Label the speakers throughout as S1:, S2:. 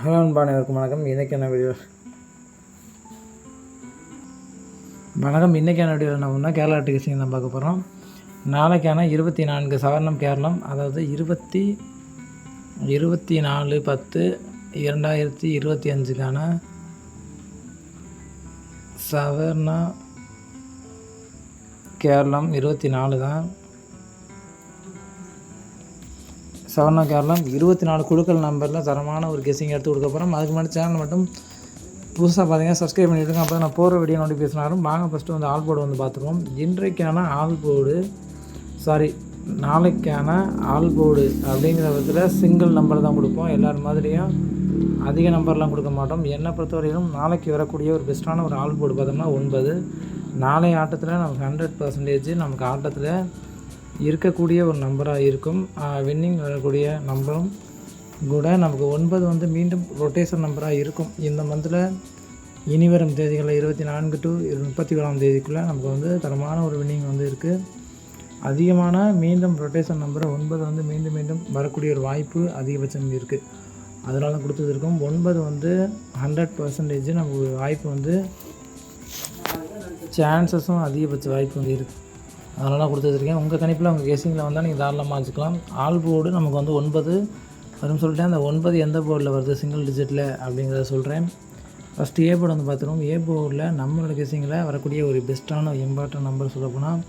S1: Hello அன்பானவருக்கும் வணக்கம். இன்றைக்கான வீடியோவில் நம்ம ஒன்றா கேரளா டிக்கெட்ஸிங் தான் பார்க்க போகிறோம். நாளைக்கான 24 சவர்ணம் கேரளம், அதாவது 24/10/2025க்கான சவர்ணா கேரளம் 24 தான். சவர்ணா கேரளம் 24 குழுக்கள் நம்பரில் தரமான ஒரு கெஸ்ஸிங் எடுத்து கொடுக்க போகிறோம். அதுக்கு முன்னாடி சேனல் மட்டும் புதுசாக பார்த்தீங்கன்னா சப்ஸ்கிரைப் பண்ணிவிடுங்க. அப்போ நான் போகிற வீடியோ நோட்டிஃபிகேஷன் வரும். வாங்க ஃபஸ்ட்டு வந்து ஆல் போர்டு வந்து பார்த்துருவோம். இன்றைக்கான ஆல் போர்டு நாளைக்கான ஆல் போர்டு அப்படிங்கிற விதத்தில் சிங்கிள் நம்பர் தான் கொடுப்போம். எல்லாரும் மாதிரியும் அதிக நம்பர்லாம் கொடுக்க மாட்டோம். என்னை பொறுத்தவரையிலும் நாளைக்கு வரக்கூடிய ஒரு பெஸ்ட்டான ஒரு ஆல் போர்டு பார்த்தோம்னா 9. நாளைய ஆட்டத்தில் நமக்கு 100% நமக்கு ஆட்டத்தில் இருக்கக்கூடிய ஒரு நம்பராக இருக்கும். வின்னிங் வரக்கூடிய நம்பரும் கூட நமக்கு 9 வந்து மீண்டும் ரொட்டேஷன் நம்பராக இருக்கும். இந்த மந்தில் இனி வரும் தேதிகளில் 24 to 31ஆம் தேதிக்குள்ளே நமக்கு வந்து தரமான ஒரு வின்னிங் வந்து இருக்குது. அதிகமான மீண்டும் ரொட்டேஷன் நம்பரை 9 வந்து மீண்டும் வரக்கூடிய ஒரு வாய்ப்பு அதிகபட்சம் இருக்குது. அதனால கொடுத்தது இருக்கும். 9 வந்து 100% நமக்கு வாய்ப்பு வந்து சான்சஸும் அதிகபட்ச வாய்ப்பு வந்து இருக்குது. அதனால் கொடுத்துருக்கேன். உங்கள் கணிப்பில் உங்கள் கெஸ்ஸிங்கில் வந்தால் நீங்கள் தாராளமாக வச்சுக்கலாம். ஆல் போர்டு நமக்கு வந்து 9 வரும்னு சொல்லிட்டேன். அந்த 9 எந்த போர்டில் வருது சிங்கிள் டிஜிட்டில் அப்படிங்கிறத சொல்கிறேன். ஃபஸ்ட்டு ஏ போர்டு வந்து பார்த்துருவோம். ஏ போர்டில் நம்மளோட கெஸ்ஸிங்கில் வரக்கூடிய ஒரு பெஸ்ட்டான இம்பார்ட்டன்ட் நம்பர் சொல்லப்போனால்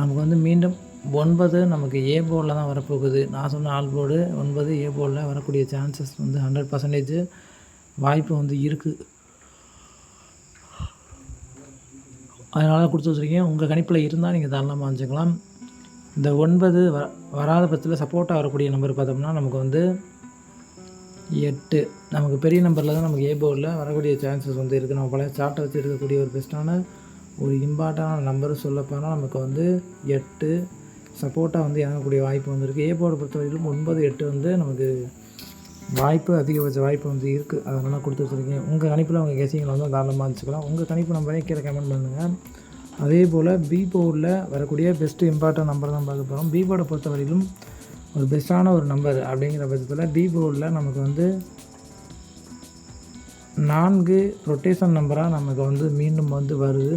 S1: நமக்கு வந்து மீண்டும் 9 நமக்கு ஏ போர்டில் தான் வரப்போகுது. நான் சொன்ன ஆல் போர்டு 9 ஏ போர்டில் வரக்கூடிய சான்சஸ் வந்து 100% வாய்ப்பு வந்து இருக்குது. அதனால் கொடுத்து வச்சுருக்கேன். உங்கள் கணிப்பில் இருந்தால் நீங்கள் தாராளமாக வச்சுக்கலாம். இந்த 9 வராத பட்சத்தில் சப்போர்ட்டாக வரக்கூடிய நம்பர் பார்த்தோம்னா நமக்கு வந்து 8. நமக்கு பெரிய நம்பரில் தான் நமக்கு ஏ போர்டில் வரக்கூடிய சான்சஸ் வந்து இருக்குது. நம்ம பழைய சார்ட்டை வச்சு எடுக்கக்கூடிய ஒரு பெஸ்ட்டான ஒரு இம்பார்ட்டான நம்பர் சொல்லப்போனால் நமக்கு வந்து 8 சப்போர்ட்டாக வந்து இறங்கக்கூடிய வாய்ப்பு வந்து இருக்குது. ஏ போர்டை பொறுத்தவரையிலும் 9, 8 வந்து நமக்கு வாய்ப்பு அதிகபட்ச வாய்ப்பு வந்து இருக்குது. அதனால் கொடுத்து வச்சுருக்கேன். உங்கள் கணிப்பில் உங்கள் கெஸ்ஸிங்கில் வந்து தாராளமாக வச்சுக்கலாம். உங்கள் கணிப்பு நம்பரே கீழே கமெண்ட் பண்ணுங்கள். அதே போல் பி போர்டில் வரக்கூடிய பெஸ்ட்டு இம்பார்ட்டன்ட் நம்பர் தான் பார்க்க போகிறோம். பி போர்டை பொறுத்தவரையிலும் ஒரு பெஸ்ட்டான ஒரு நம்பர் அப்படிங்கிற பட்சத்தில் பி போர்டில் நமக்கு வந்து 4 ரொட்டேஷன் நம்பராக நமக்கு வந்து மீண்டும் வந்து வருது.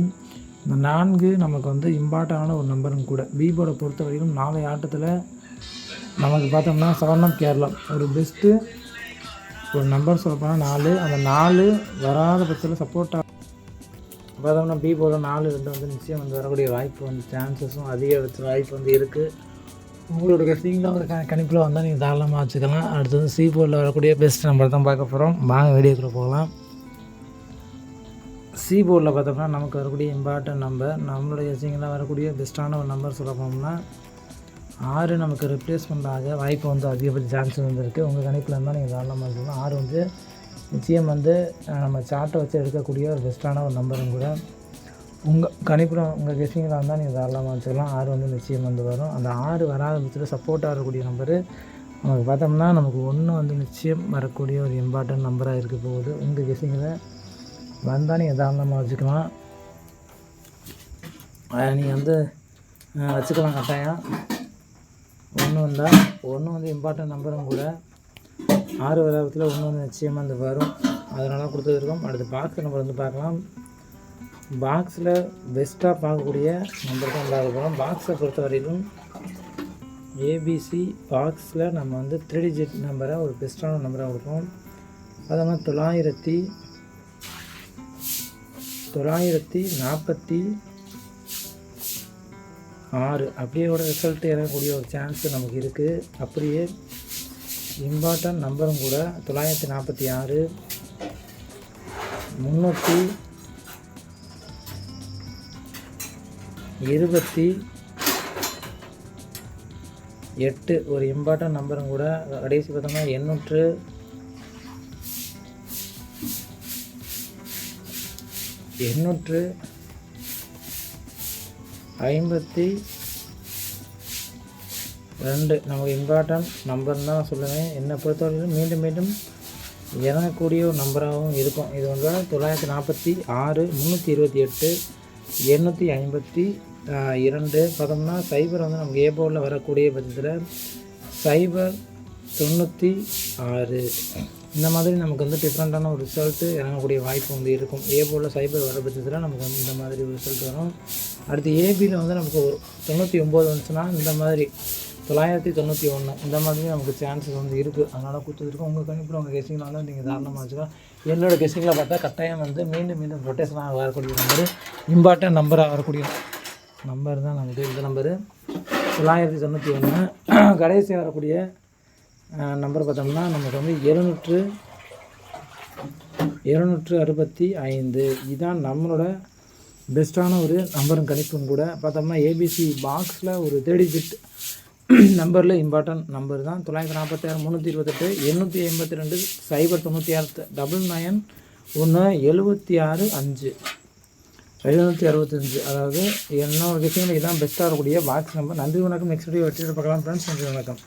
S1: இந்த 4 நமக்கு வந்து இம்பார்ட்டண்டான ஒரு நம்பரும் கூட. பி போர்டை பொறுத்தவரையிலும் நாளைய ஆட்டத்தில் நமக்கு பார்த்தோம்னா சவர்ணம் கேரளம் ஒரு பெஸ்ட்டு ஒரு நம்பர் சொல்லப்போனால் 4. அந்த 4 வராத பட்சத்தில் சப்போர்ட்டாக பார்த்தோம்னா பி போர்டில் 4, 2 வந்து நிச்சயம் வந்து வரக்கூடிய வாய்ப்பு வந்து சான்சஸும் அதிகபட்ச வாய்ப்பு வந்து இருக்குது. உங்களோட கெஸ்ஸிங்கில் ஒரு கணிப்பில் வந்தால் நீங்கள் தாராளமாக வச்சுக்கலாம். அடுத்தது சி போர்டில் வரக்கூடிய பெஸ்ட் நம்பர் தான் பார்க்க போகிறோம். வாங்க வீடியோக்குள்ளே போகலாம். சி போர்டில் பார்த்தோம்னா நமக்கு வரக்கூடிய இம்பார்ட்டன்ட் நம்பர், நம்மளோட கெஸ்ஸிங்கில் வரக்கூடிய பெஸ்ட்டான ஒரு நம்பர் சொல்ல போனோம்னா 6 நமக்கு ரிப்ளேஸ்மெண்ட் ஆக வாய்ப்பு வந்து அதிகபட்ச சான்ஸ் வந்து இருக்குது. உங்கள் கணிப்பில் இருந்தால் நீங்கள் தாராளமாக வச்சுக்கலாம். 6 வந்து நிச்சயம் வந்து நம்ம சார்ட்டை வச்சு எடுக்கக்கூடிய ஒரு பெஸ்ட்டான ஒரு நம்பரும் கூட. உங்கள் கணிப்பில் உங்கள் கெஸ்ஸிங்கில் இருந்தால் நீங்கள் தாராளமாக வச்சுக்கலாம். 6 வந்து நிச்சயம் வந்து வரும். அந்த 6 வராத பட்சத்தில் சப்போர்ட்டாக வரக்கூடிய நம்பரு நமக்கு பார்த்தோம்னா நமக்கு 1 வந்து நிச்சயம் வரக்கூடிய ஒரு இம்பார்ட்டன்ட் நம்பராக இருக்க போகுது. உங்கள் கெஸ்ஸிங்கில் வந்தால் நீங்கள் தாராளமாக வச்சுக்கலாம். நீங்கள் வந்து வச்சுக்கலாம் கட்டாயம். 1 வந்தால் 1 வந்து இம்பார்ட்டன்ட் நம்பரும் கூட. 6 வராதத்தில் 1 வந்து நிச்சயமாக வந்து வரும். அதனால் கொடுத்துருக்கோம். அடுத்து பாக்ஸ் நம்பர் வந்து பார்க்கலாம். பாக்ஸில் பெஸ்ட்டாக பார்க்கக்கூடிய நம்பர் தான் பார்க்க போகிறோம். பாக்ஸை பொறுத்த வரையிலும் ஏபிசி பாக்ஸில் நம்ம வந்து 3 டிஜிட் நம்பரை ஒரு பெஸ்ட்டான நம்பராக கொடுப்போம். அதனால் 946 அப்படியே கூட ரிசல்ட் இறங்கக்கூடிய ஒரு சான்ஸு நமக்கு இருக்குது. அப்படியே இம்பார்ட்டன்ட் நம்பரும் கூட 946, 328 ஒரு இம்பார்ட்டன்ட் நம்பரும் கூட. கடைசி பார்த்தோம்னா 852 நமக்கு இம்பார்ட்டன்ட் நம்பர்னு தான் சொல்லுவேன். என்னை பொறுத்தவரையிலும் மீண்டும் இறங்கக்கூடிய ஒரு நம்பராகவும் இருக்கும். இது வந்து 946, 328, 852 பார்த்தோம்னா 0 வந்து நமக்கு ஏ போர்டில் வரக்கூடிய பட்சத்தில் 0 96. இந்த மாதிரி நமக்கு வந்து டிஃப்ரெண்ட்டான ஒரு ரிசல்ட்டு இறங்கக்கூடிய வாய்ப்பு வந்து இருக்கும். ஏ போல் சைபர் வர பட்சத்தில் நமக்கு வந்து இந்த மாதிரி ஒரு ரிசல்ட் வரும். அடுத்து ஏபியில் வந்து நமக்கு ஒரு 99 வந்துச்சுன்னா இந்த மாதிரி 991 இந்த மாதிரி நமக்கு சான்சஸ் வந்து இருக்குது. அதனால் கொடுத்துருக்கோம். உங்கள் கணிப்பில் உங்கள் கெஸ்ஸிங்கில் வந்து நீங்கள் தாராளமாக வச்சுக்கலாம். என்னோடய கெஸ்ஸிங்கில் பார்த்தா கட்டாயம் வந்து மீண்டும் ரொட்டேஷனாக வரக்கூடிய நம்பரு, இம்பார்ட்டன்ட் நம்பராக வரக்கூடிய நம்பர் தான் நமக்கு இந்த நம்பரு 991. கடைசியாக வரக்கூடிய நம்பர் பார்த்தோம்னா நமக்கு வந்து 765. இதுதான் நம்மளோட பெஸ்ட்டான ஒரு நம்பரும் கணிப்பும் கூட. பார்த்தோம்னா ஏபிசி பாக்ஸில் ஒரு 3 டிஜிட் நம்பரில் இம்பார்ட்டன்ட் நம்பர் தான் 946 328 852 096 99 1 76 5 765. அதாவது என்னோட விஷயங்கள் இதுதான் பெஸ்ட்டாக இருக்கக்கூடிய பாக்ஸ் நம்பர். நன்றி வணக்கம். நெக்ஸ்ட் வீடியோ வச்சுட்டு பார்க்கலாம் ஃப்ரெண்ட்ஸ். நன்றி வணக்கம்.